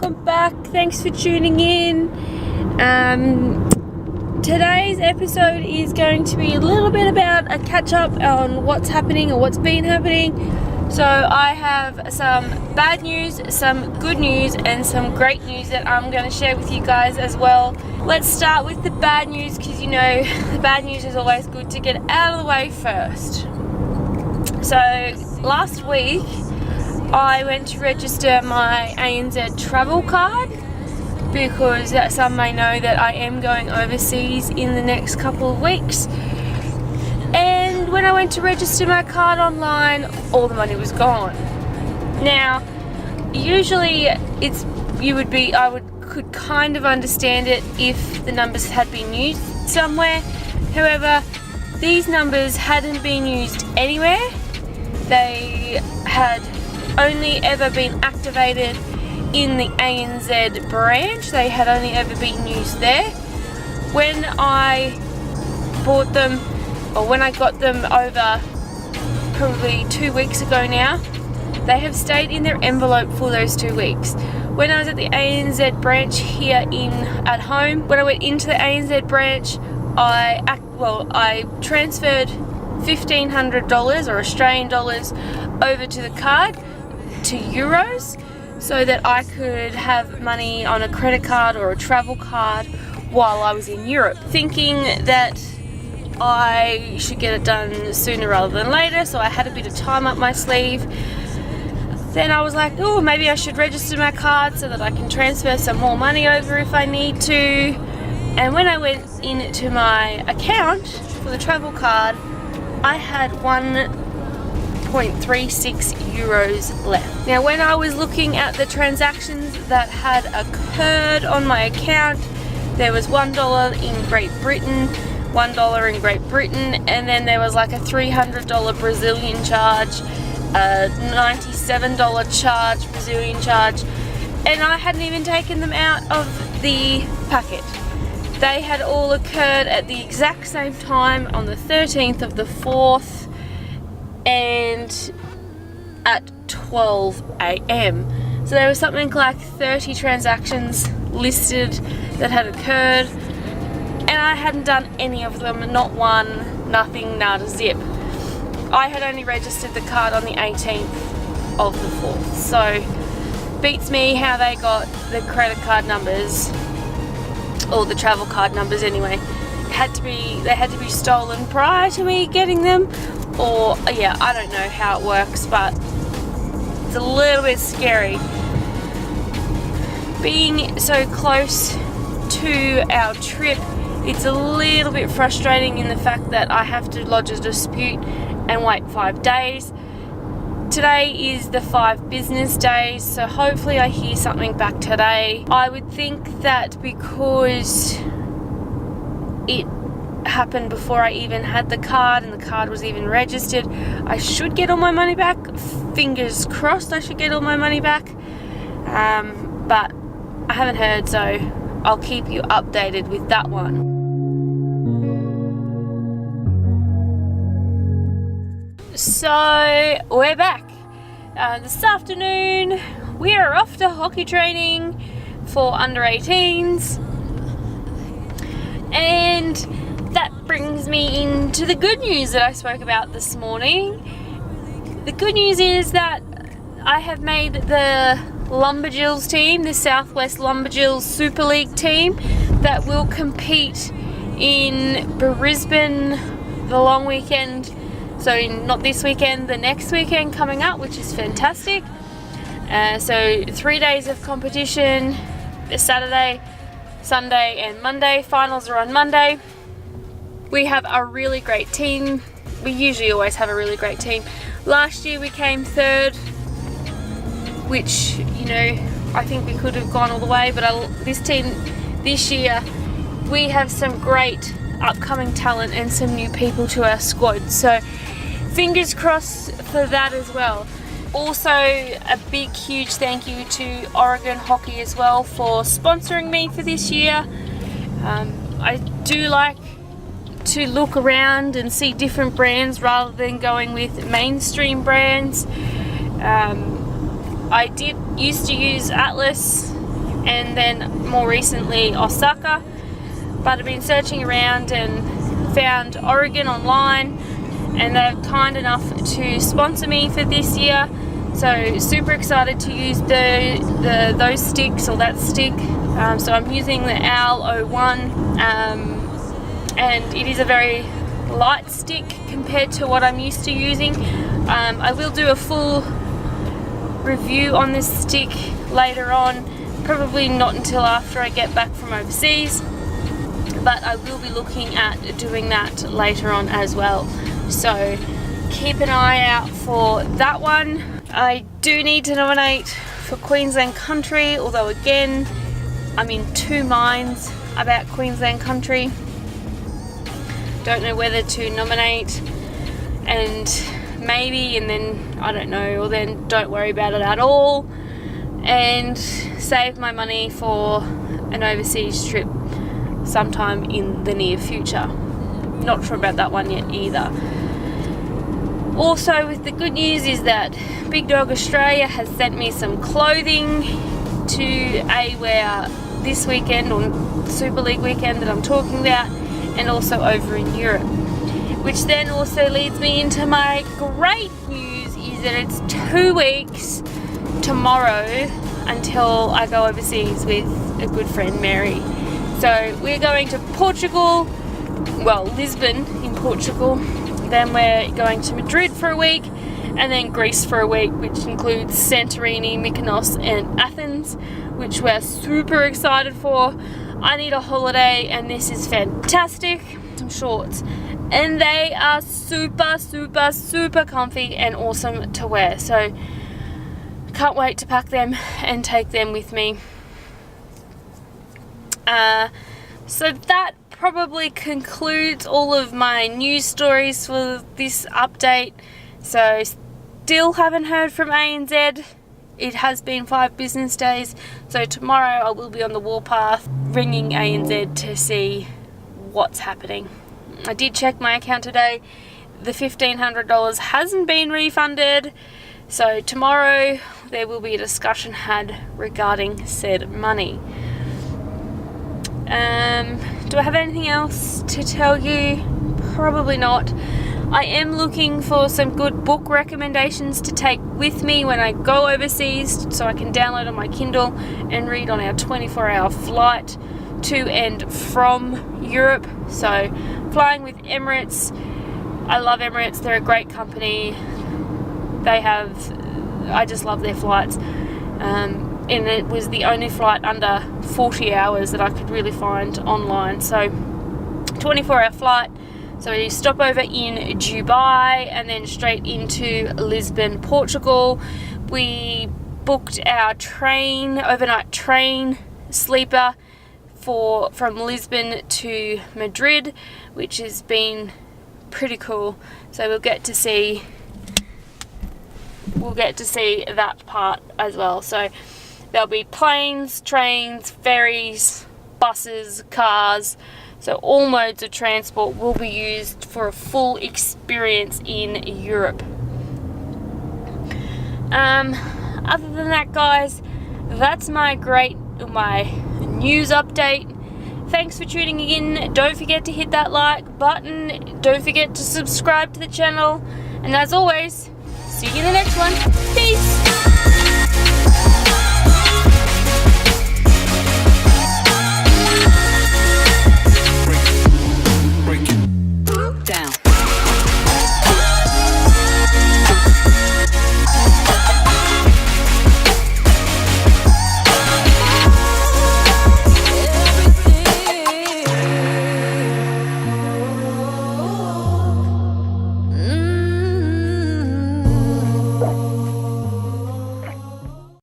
welcome back. Thanks for tuning in. Today's episode is going to be a little bit about a catch up on what's happening or what's been happening. So I have some bad news, some good news, and some great news that I'm going to share with you guys as well. Let's start with the bad news, because you know the bad news is always good to get out of the way first. So last week I went to register my ANZ travel card, because some may know that I am going overseas in the next couple of weeks. And when I went to register my card online, all the money was gone. Now, usually I could kind of understand it if the numbers had been used somewhere. However, these numbers hadn't been used anywhere. They had only ever been activated in the ANZ branch. They had only ever been used there. When I bought them, or when I got them over probably 2 weeks ago now, they have stayed in their envelope for those 2 weeks. When I was at the ANZ branch here at home, when I went into the ANZ branch, I transferred $1,500 or Australian dollars over to the card to euros, so that I could have money on a credit card or a travel card while I was in Europe, thinking that I should get it done sooner rather than later. So I had a bit of time up my sleeve. Then I was like, oh, maybe I should register my card so that I can transfer some more money over if I need to. And when I went into my account for the travel card, I had 1.36 euros left. Now, when I was looking at the transactions that had occurred on my account, there was $1 in Great Britain, $1 in Great Britain, and then there was like a $300 Brazilian charge, a $97 charge, Brazilian charge, and I hadn't even taken them out of the packet. They had all occurred at the exact same time on the 13th of the 4th and at 12 a.m. So there was something like 30 transactions listed that had occurred, and I hadn't done any of them, not one, nothing, nada, zip. I had only registered the card on the 18th of the 4th, so beats me how they got the credit card numbers, or the travel card numbers anyway. They had to be stolen prior to me getting them, or yeah, I don't know how it works, but it's a little bit scary. Being so close to our trip, it's a little bit frustrating in the fact that I have to lodge a dispute and wait 5 days. Today is the 5 business days, so hopefully I hear something back today. I would think that because it happened before I even had the card and the card was even registered, I should get all my money back. Fingers crossed I should get all my money back. But I haven't heard, so I'll keep you updated with that one. So we're back. This afternoon we are off to hockey training for under 18s, and that brings me into the good news that I spoke about this morning. The good news is that I have made the Lumberjills team, the Southwest Lumberjills Super League team that will compete in Brisbane the long weekend. So not this weekend, the next weekend coming up, which is fantastic. So 3 days of competition, Saturday, Sunday and Monday. Finals are on Monday. We have a really great team. We usually always have a really great team. Last year we came third, which, you know, I think we could have gone all the way, but this team this year, we have some great upcoming talent and some new people to our squad. So fingers crossed for that as well. Also, a big, huge thank you to Oregon Hockey as well for sponsoring me for this year. I do like to look around and see different brands rather than going with mainstream brands. I used to use Atlas and then more recently Osaka. But I've been searching around and found Oregon online, and they're kind enough to sponsor me for this year. So super excited to use those sticks, or that stick. So I'm using the OWL 01, and it is a very light stick compared to what I'm used to using. I will do a full review on this stick later on, probably not until after I get back from overseas, but I will be looking at doing that later on as well. So keep an eye out for that one. I do need to nominate for Queensland Country, although again I'm in two minds about Queensland Country. Don't know whether to nominate and maybe, and then I don't know, or then don't worry about it at all and save my money for an overseas trip sometime in the near future. Not sure about that one yet either. Also, with the good news is that Big Dog Australia has sent me some clothing to wear this weekend, or Super League weekend that I'm talking about, and also over in Europe. Which then also leads me into my great news, is that it's 2 weeks tomorrow until I go overseas with a good friend, Mary. So we're going to Portugal, well, Lisbon in Portugal. Then we're going to Madrid for a week, and then Greece for a week, which includes Santorini, Mykonos and Athens, which we're super excited for. I need a holiday, and this is fantastic. Some shorts, and they are super, super, super comfy and awesome to wear. So can't wait to pack them and take them with me. So that probably concludes all of my news stories for this update. So still haven't heard from ANZ. It has been 5 business days, so tomorrow I will be on the warpath ringing ANZ to see what's happening. I did check my account today. The $1,500 hasn't been refunded, so tomorrow there will be a discussion had regarding said money. Do I have anything else to tell you? Probably not. I am looking for some good book recommendations to take with me when I go overseas, so I can download on my Kindle and read on our 24-hour flight to and from Europe. So flying with Emirates. I love Emirates. They're a great company. I just love their flights. And it was the only flight under 40 hours that I could really find online. So 24-hour flight. So we stop over in Dubai and then straight into Lisbon, Portugal. We booked our overnight train sleeper from Lisbon to Madrid, which has been pretty cool. So we'll get to see that part as well. So there'll be planes, trains, ferries, buses, cars. So all modes of transport will be used for a full experience in Europe. Other than that, guys, that's my news update. Thanks for tuning in. Don't forget to hit that like button. Don't forget to subscribe to the channel. And as always, see you in the next one. Peace!